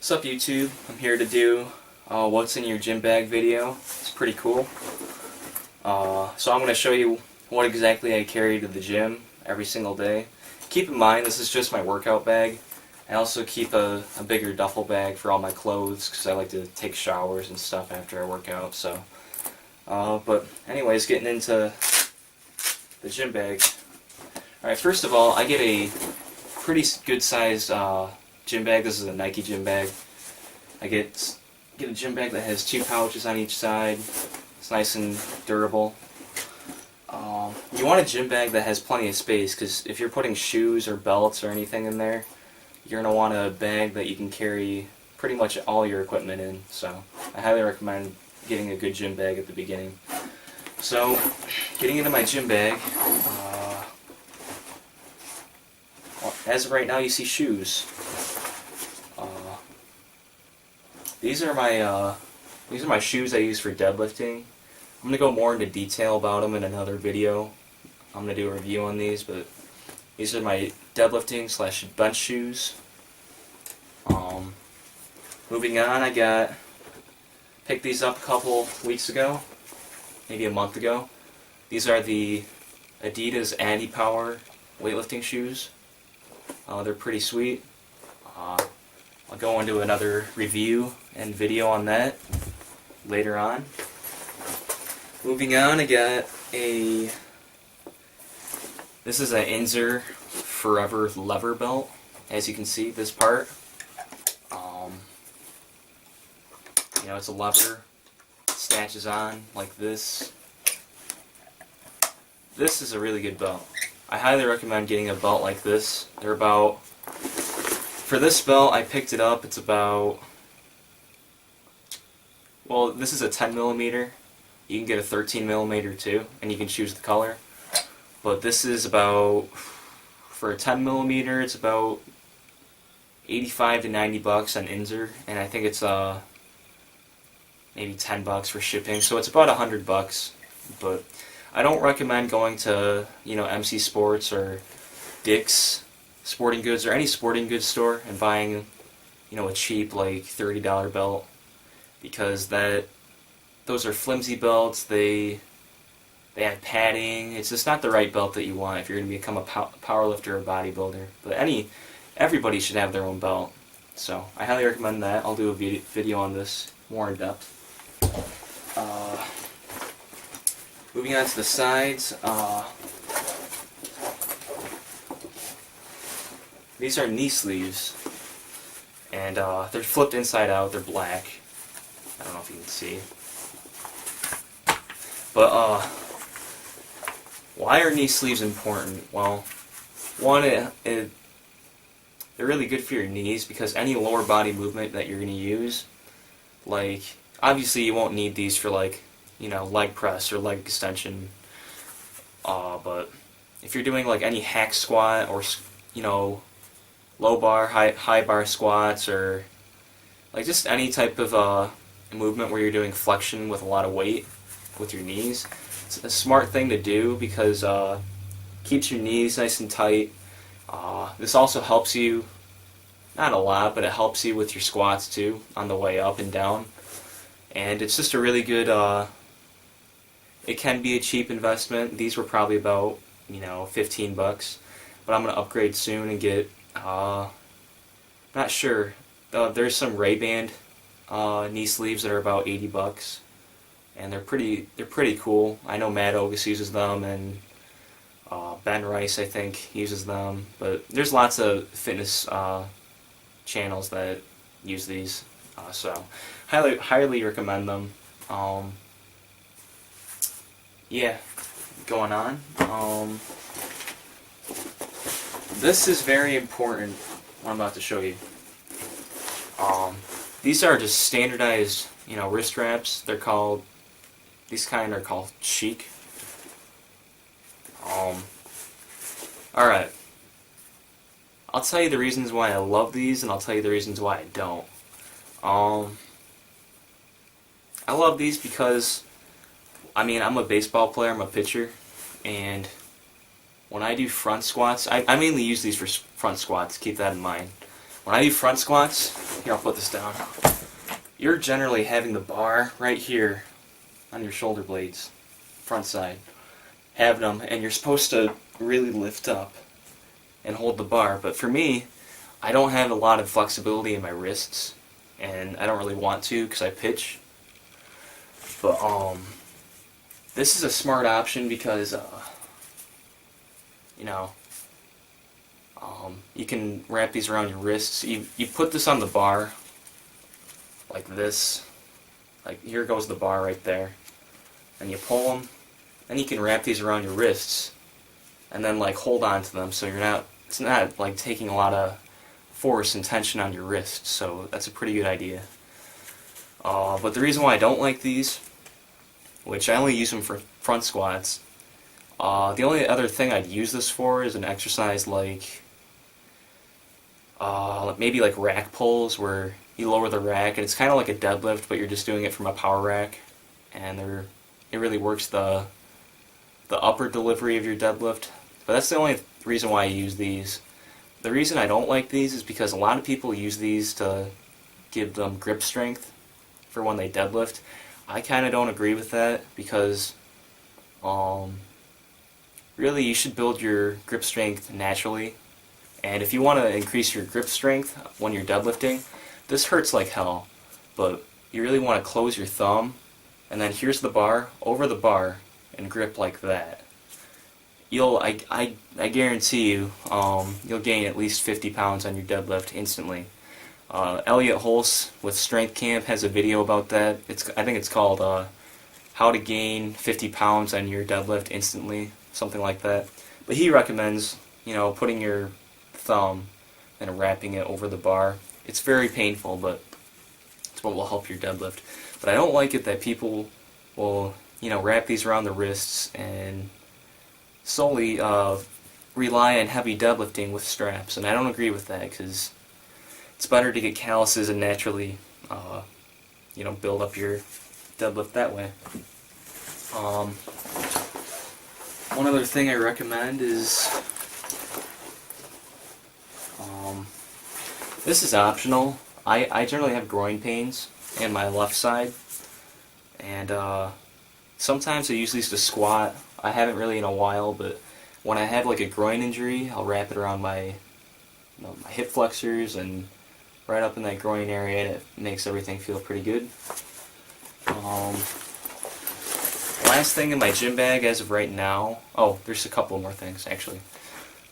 What's up YouTube? I'm here to do what's in your gym bag video. It's pretty cool. So I'm going to show you what exactly I carry to the gym every single day. Keep in mind this is just my workout bag. I also keep a bigger duffel bag for all my clothes because I like to take showers and stuff after I work out. So, but anyways, getting into the gym bag. Alright, first of all, I get a pretty good sized gym bag. This is a Nike gym bag. I get a gym bag that has 2 pouches on each side. It's nice and durable. You want a gym bag that has plenty of space because if you're putting shoes or belts or anything in there, you're going to want a bag that you can carry pretty much all your equipment in. So I highly recommend getting a good gym bag at the beginning. So getting into my gym bag, as of right now you see shoes. These are my shoes I use for deadlifting. I'm gonna go more into detail about them in another video. I'm gonna do a review on these, but these are my deadlifting / bench shoes. Moving on, picked these up a couple weeks ago, maybe a month ago. These are the Adidas Anti Power weightlifting shoes. They're pretty sweet. I'll go into another review and video on that later on. Moving on, this is an Inzer Forever lever belt. As you can see, this part, it's a lever, snatches on like this. This is a really good belt. I highly recommend getting a belt like this. For this belt, I picked it up, it's about, well, this is a 10mm. You can get a 13mm too, and you can choose the color. But this is about, for a 10mm, it's about 85 to 90 bucks on Inzer, and I think it's maybe 10 bucks for shipping, so it's about 100 bucks. But I don't recommend going to, MC Sports or Dick's Sporting Goods or any sporting goods store and buying, a cheap like $30 belt, because those are flimsy belts. They have padding. It's just not the right belt that you want if you're going to become a powerlifter or bodybuilder. But everybody should have their own belt. So I highly recommend that. I'll do a video on this more in depth. Moving on to the sides. These are knee sleeves, and they're flipped inside out. They're black. I don't know if you can see. But why are knee sleeves important? Well, one, they're really good for your knees because any lower body movement that you're going to use, like, obviously you won't need these for like, leg press or leg extension. But if you're doing like any hack squat or, low bar, high bar squats, or like just any type of movement where you're doing flexion with a lot of weight with your knees, it's a smart thing to do because keeps your knees nice and tight. This also helps you, not a lot, but it helps you with your squats too on the way up and down. And it's just a really good, it can be a cheap investment. These were probably about, 15 bucks. But I'm going to upgrade soon and get, not sure. There's some Ray-Ban knee sleeves that are about 80 bucks. And they're pretty cool. I know Matt Ogus uses them, and Ben Rice, I think, uses them. But there's lots of fitness channels that use these. So highly recommend them. Yeah, going on. This is very important, what I'm about to show you. These are just standardized, wrist wraps. These kind are called Chic. Alright. I'll tell you the reasons why I love these, and I'll tell you the reasons why I don't. I love these because, I'm a baseball player, I'm a pitcher, and when I do front squats, I mainly use these for front squats, keep that in mind. when I do front squats, here I'll put this down, you're generally having the bar right here on your shoulder blades, front side, having them, and you're supposed to really lift up and hold the bar. But for me, I don't have a lot of flexibility in my wrists, and I don't really want to because I pitch. But this is a smart option because you know, you can wrap these around your wrists. You put this on the bar like this, like here goes the bar right there, and you pull them, and you can wrap these around your wrists, and then like hold on to them so it's not like taking a lot of force and tension on your wrists. So that's a pretty good idea. But the reason why I don't like these, which I only use them for front squats, the only other thing I'd use this for is an exercise like maybe like rack pulls, where you lower the rack and it's kind of like a deadlift, but you're just doing it from a power rack, and it really works the upper delivery of your deadlift. But that's the only reason why I use these. The reason I don't like these is because a lot of people use these to give them grip strength for when they deadlift. I kind of don't agree with that because really you should build your grip strength naturally. And if you want to increase your grip strength when you're deadlifting, this hurts like hell, but you really want to close your thumb, and then here's the bar, over the bar, and grip like that. I guarantee you, you'll gain at least 50 pounds on your deadlift instantly. Elliot Hulse with Strength Camp has a video about that. I think it's called How to Gain 50 Pounds on Your Deadlift Instantly, something like that. But he recommends, putting your thumb and wrapping it over the bar. It's very painful, but it's what will help your deadlift. But I don't like it that people will, wrap these around the wrists and solely rely on heavy deadlifting with straps. And I don't agree with that, because it's better to get calluses and naturally, build up your deadlift that way. One other thing I recommend is, this is optional. I generally have groin pains in my left side, and sometimes I use these to squat. I haven't really in a while, but when I have like a groin injury, I'll wrap it around my hip flexors and right up in that groin area, and it makes everything feel pretty good. Last thing in my gym bag as of right now, there's a couple more things actually.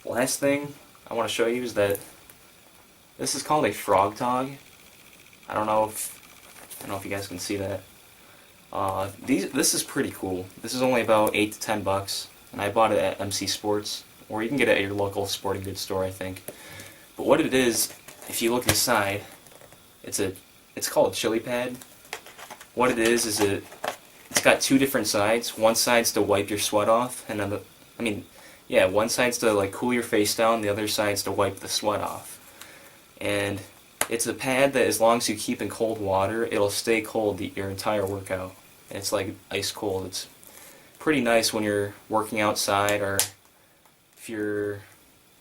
Last thing I want to show you is that this is called a frog tog. I don't know if you guys can see that. This is pretty cool. This is only about $8 to $10, and I bought it at MC Sports, or you can get it at your local sporting goods store, I think. But what it is, if you look inside, it's called a chili pad. What it is it's got two different sides. One side's to wipe your sweat off, and one side's to like cool your face down, the other side's to wipe the sweat off. And it's a pad that as long as you keep in cold water, it'll stay cold your entire workout. And it's like ice cold. It's pretty nice when you're working outside, or if you're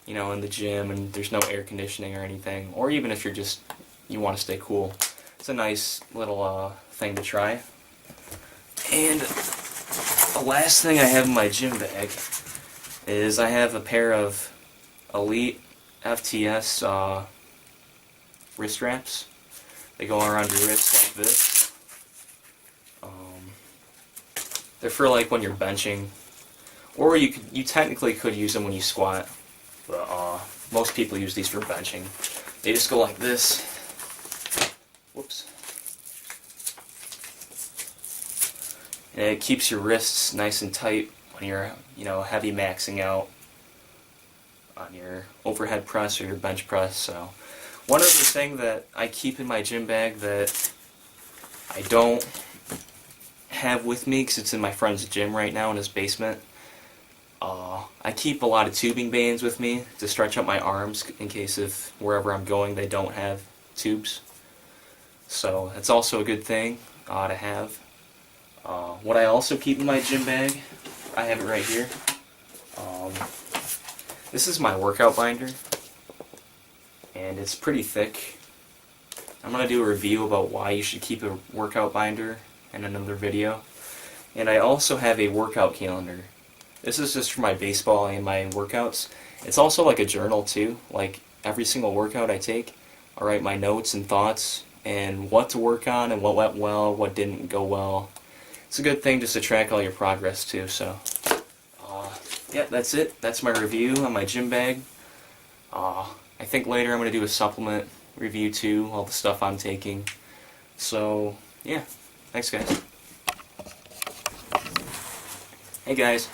in the gym and there's no air conditioning or anything, or even if you want to stay cool. It's a nice little thing to try. And the last thing I have in my gym bag is I have a pair of Elite FTS wrist wraps. They go around your wrist like this. They're for like when you're benching, or you technically could use them when you squat, but most people use these for benching. They just go like this. Whoops. And it keeps your wrists nice and tight when you're, heavy maxing out on your overhead press or your bench press. So one other thing that I keep in my gym bag that I don't have with me because it's in my friend's gym right now in his basement, I keep a lot of tubing bands with me to stretch out my arms in case if wherever I'm going they don't have tubes. So that's also a good thing to have. What I also keep in my gym bag, I have it right here. This is my workout binder. and it's pretty thick. I'm going to do a review about why you should keep a workout binder in another video. And I also have a workout calendar. This is just for my baseball and my workouts. It's also like a journal too. Like every single workout I take, I write my notes and thoughts and what to work on and what went well, what didn't go well. It's a good thing just to track all your progress too. So, yeah, that's it. That's my review on my gym bag. I think later I'm going to do a supplement review too, all the stuff I'm taking. So, yeah. Thanks, guys. Hey, guys.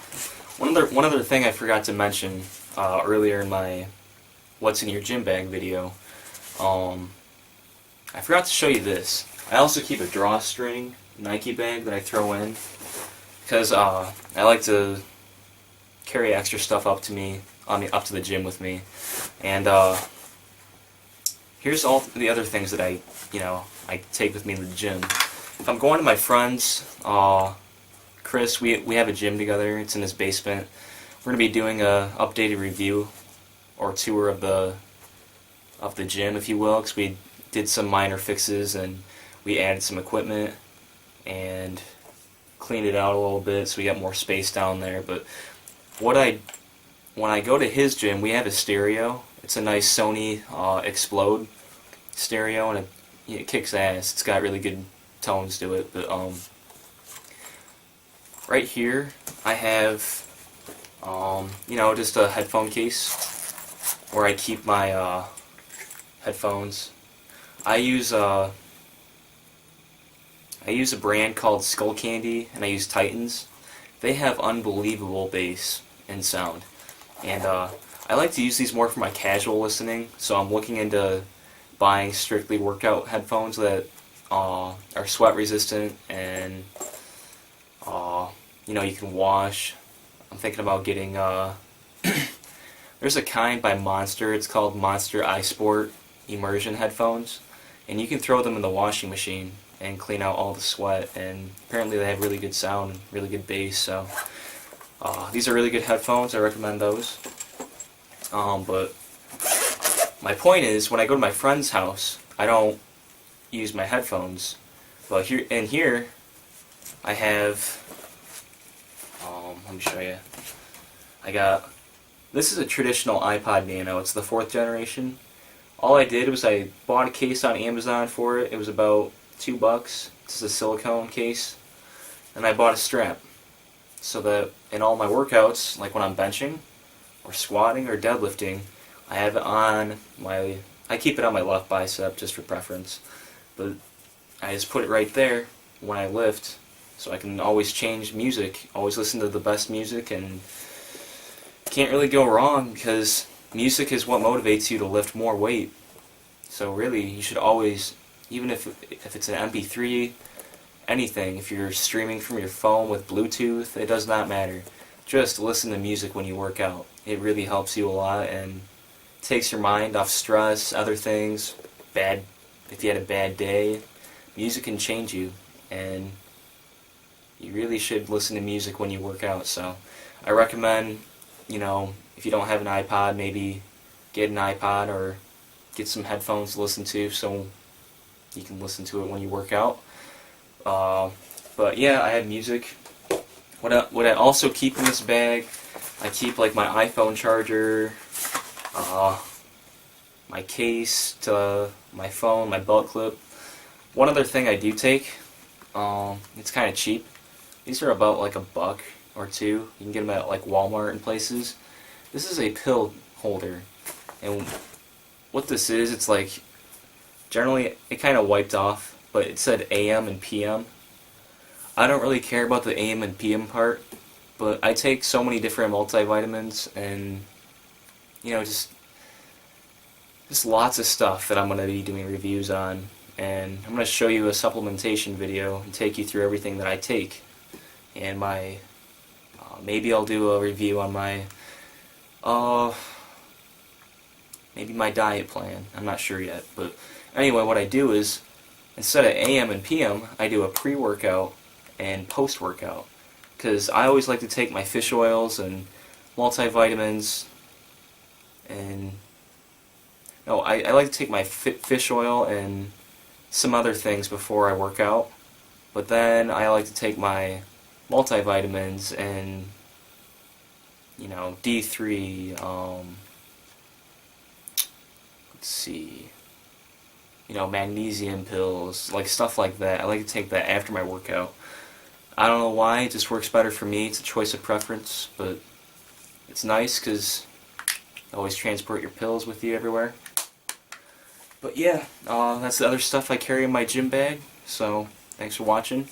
One other thing I forgot to mention earlier in my What's in Your Gym Bag video. I forgot to show you this. I also keep a drawstring Nike bag that I throw in because I like to carry extra stuff up to the gym with me. And here's all the other things that I take with me to the gym. If I'm going to my friend's, Chris, we have a gym together. It's in his basement. We're going to be doing a updated review or tour of the gym, if you will, because we did some minor fixes and we added some equipment and cleaned it out a little bit so we got more space down there. But when I go to his gym, we have a stereo. It's a nice Sony Explode stereo, and it kicks ass. It's got really good tones to it. But right here I have just a headphone case where I keep my headphones. I use a brand called Skull Candy, and I use Titans. They have unbelievable bass and sound, and I like to use these more for my casual listening. So I'm looking into buying strictly workout headphones that are sweat resistant and you can wash. I'm thinking about getting there's a kind by Monster. It's called Monster iSport Immersion headphones, and you can throw them in the washing machine and clean out all the sweat, and apparently they have really good sound and really good bass. So these are really good headphones. I recommend those. But my point is, when I go to my friend's house, I don't use my headphones. But here I have, let me show you. This is a traditional iPod Nano. It's the 4th generation. All I did was I bought a case on Amazon for it. It was about $2. It's a silicone case. And I bought a strap so that in all my workouts, like when I'm benching or squatting or deadlifting, I have it on I keep it on my left bicep just for preference, but I just put it right there when I lift so I can always change music, always listen to the best music, and can't really go wrong because music is what motivates you to lift more weight. So really, you should always, even if it's an MP3, anything, if you're streaming from your phone with Bluetooth, it does not matter. Just listen to music when you work out. It really helps you a lot and takes your mind off stress, other things, if you had a bad day. Music can change you, and you really should listen to music when you work out. So I recommend, if you don't have an iPod, maybe get an iPod or get some headphones to listen to so you can listen to it when you work out. But yeah, I have music. What I also keep in this bag, I keep like my iPhone charger, my case to my phone, my belt clip. One other thing I do take, it's kind of cheap. These are about like $1 or $2. You can get them at like Walmart and places. This is a pill holder, and what this is, it's like, generally it kind of wiped off, but it said AM and PM. I don't really care about the AM and PM part, but I take so many different multivitamins and just lots of stuff that I'm going to be doing reviews on, and I'm going to show you a supplementation video and take you through everything that I take, and maybe I'll do a review on my maybe my diet plan. I'm not sure yet, but anyway, what I do is, instead of AM and PM, I do a pre-workout and post-workout, because I always like to take my fish oils and multivitamins and Oh, I like to take my fish oil and some other things before I work out, but then I like to take my multivitamins and, you know, D3, let's see, you know, magnesium pills, like stuff like that. I like to take that after my workout. I don't know why, it just works better for me. It's a choice of preference, but it's nice because you always transport your pills with you everywhere. But yeah, that's the other stuff I carry in my gym bag, so thanks for watching.